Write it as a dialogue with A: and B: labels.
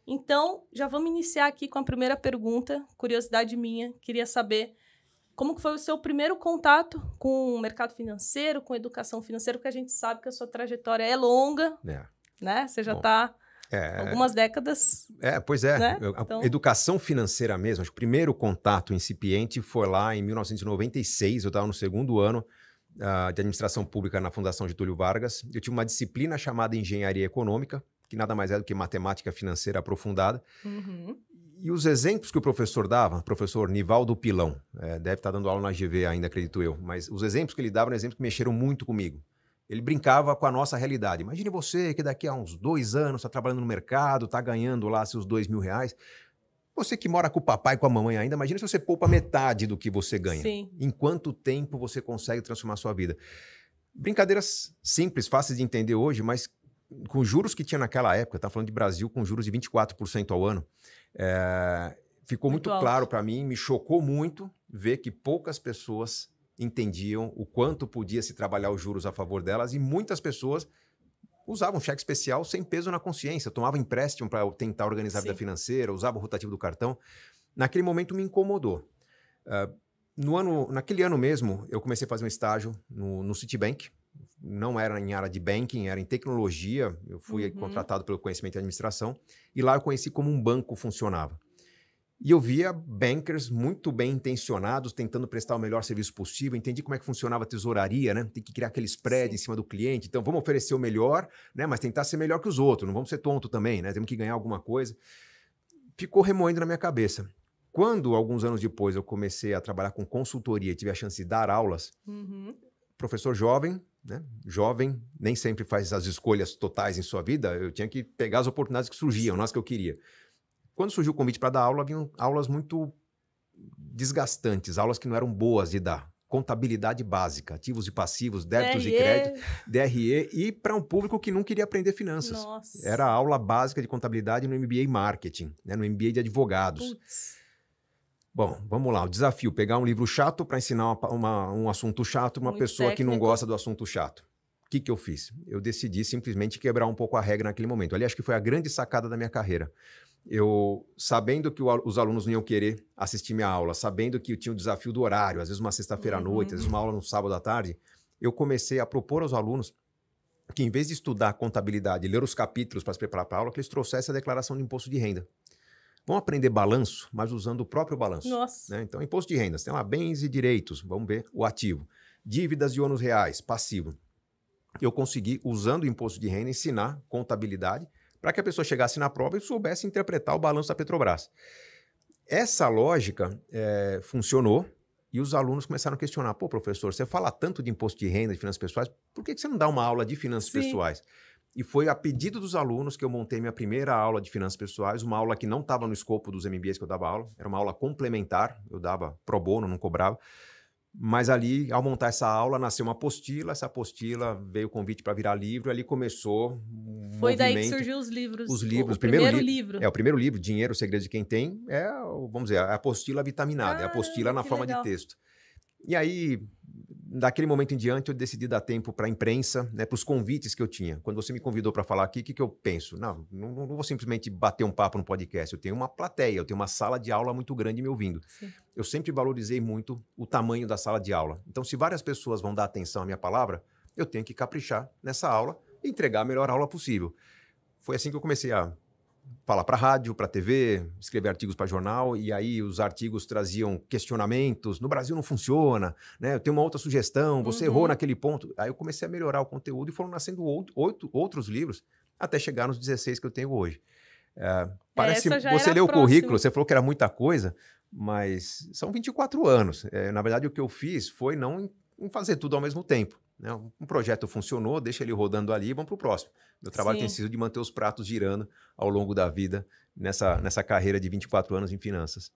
A: Então, já vamos iniciar aqui com a primeira pergunta, curiosidade minha, queria saber como que foi o seu primeiro contato com o mercado financeiro, com educação financeira, porque a gente sabe que a sua trajetória é longa, né? Você já está algumas décadas.
B: Pois é.
A: Né?
B: Então... Educação financeira mesmo, acho que o primeiro contato incipiente foi lá em 1996, eu estava no segundo ano de administração pública na Fundação Getúlio Vargas. Eu tive uma disciplina chamada Engenharia Econômica, que nada mais é do que matemática financeira aprofundada.
A: Uhum.
B: E os exemplos que o professor dava, professor Nivaldo Pilão, deve estar dando aula na GV ainda, acredito eu, mas os exemplos que ele dava eram exemplos que mexeram muito comigo. Ele brincava com a nossa realidade. Imagine você que daqui a uns 2 anos está trabalhando no mercado, está ganhando lá seus R$2.000. Você que mora com o papai e com a mamãe ainda, imagina se você poupa metade do que você ganha.
A: Sim.
B: Em quanto tempo você consegue transformar a sua vida? Brincadeiras simples, fáceis de entender hoje, mas com juros que tinha naquela época, tá falando de Brasil com juros de 24% ao ano, ficou muito claro para mim, me chocou muito ver que poucas pessoas entendiam o quanto podia se trabalhar os juros a favor delas e muitas pessoas usavam cheque especial sem peso na consciência, tomavam empréstimo para tentar organizar a vida financeira, usavam o rotativo do cartão. Naquele momento me incomodou. Naquele ano mesmo, eu comecei a fazer um estágio no Citibank. Não era em área de banking, era em tecnologia. Eu fui contratado pelo conhecimento e administração. E lá eu conheci como um banco funcionava. E eu via bankers muito bem intencionados, tentando prestar o melhor serviço possível. Entendi como é que funcionava a tesouraria, né? Tem que criar aquele spread em cima do cliente. Então, vamos oferecer o melhor, né? Mas tentar ser melhor que os outros. Não vamos ser tonto também, né? Temos que ganhar alguma coisa. Ficou remoendo na minha cabeça. Quando, alguns anos depois, eu comecei a trabalhar com consultoria e tive a chance de dar aulas, professor jovem, né? Jovem nem sempre faz as escolhas totais em sua vida. Eu tinha que pegar as oportunidades que surgiam, não as que eu queria. Quando surgiu o convite para dar aula, vinham aulas muito desgastantes, aulas que não eram boas de dar. Contabilidade básica, ativos e passivos, débitos e créditos, DRE, e para um público que não queria aprender finanças.
A: Nossa.
B: Era a aula básica de contabilidade no MBA Marketing, né? No MBA de advogados. Bom, vamos lá, o desafio, pegar um livro chato para ensinar um assunto chato para uma pessoa que não gosta do assunto chato. O que eu fiz? Eu decidi simplesmente quebrar um pouco a regra naquele momento. Ali, acho que foi a grande sacada da minha carreira. Eu, sabendo que os alunos não iam querer assistir minha aula, sabendo que eu tinha o desafio do horário, às vezes uma sexta-feira à noite, às vezes uma aula no sábado à tarde, eu comecei a propor aos alunos que, em vez de estudar contabilidade e ler os capítulos para se preparar para a aula, que eles trouxessem a declaração de imposto de renda. Vão aprender balanço, mas usando o próprio balanço.
A: Nossa.
B: Né? Então, imposto de renda, tem lá bens e direitos, vamos ver o ativo. Dívidas e ônus reais, passivo. Eu consegui, usando o imposto de renda, ensinar contabilidade para que a pessoa chegasse na prova e soubesse interpretar o balanço da Petrobras. Essa lógica funcionou e os alunos começaram a questionar. Pô, professor, você fala tanto de imposto de renda, de finanças pessoais, por que você não dá uma aula de finanças pessoais? E foi a pedido dos alunos que eu montei minha primeira aula de finanças pessoais, uma aula que não estava no escopo dos MBAs que eu dava aula, era uma aula complementar, eu dava pro bono, não cobrava. Mas ali, ao montar essa aula, nasceu uma apostila, essa apostila veio o convite para virar livro, ali começou um
A: Foi
B: movimento.
A: Daí que surgiu os livros.
B: Os livros.
A: O primeiro livro.
B: O primeiro livro, Dinheiro, o Segredo de Quem Tem, vamos dizer, a apostila vitaminada, é a apostila na forma de texto. E aí, daquele momento em diante, eu decidi dar tempo para a imprensa, né, para os convites que eu tinha. Quando você me convidou para falar aqui, o que eu penso? Não vou simplesmente bater um papo no podcast. Eu tenho uma plateia, eu tenho uma sala de aula muito grande me ouvindo.
A: Sim.
B: Eu sempre valorizei muito o tamanho da sala de aula. Então, se várias pessoas vão dar atenção à minha palavra, eu tenho que caprichar nessa aula e entregar a melhor aula possível. Foi assim que eu comecei a falar para rádio, para TV, escrever artigos para jornal, e aí os artigos traziam questionamentos. No Brasil não funciona, né? Eu tenho uma outra sugestão, você errou naquele ponto. Aí eu comecei a melhorar o conteúdo e foram nascendo outros livros até chegar nos 16 que eu tenho hoje. Parece você leu o currículo, você falou que era muita coisa, mas são 24 anos. Na verdade, o que eu fiz foi não fazer tudo ao mesmo tempo. Né? Um projeto funcionou, deixa ele rodando ali e vamos para o próximo. Meu trabalho tem sido de manter os pratos girando ao longo da vida nessa carreira de 24 anos em finanças.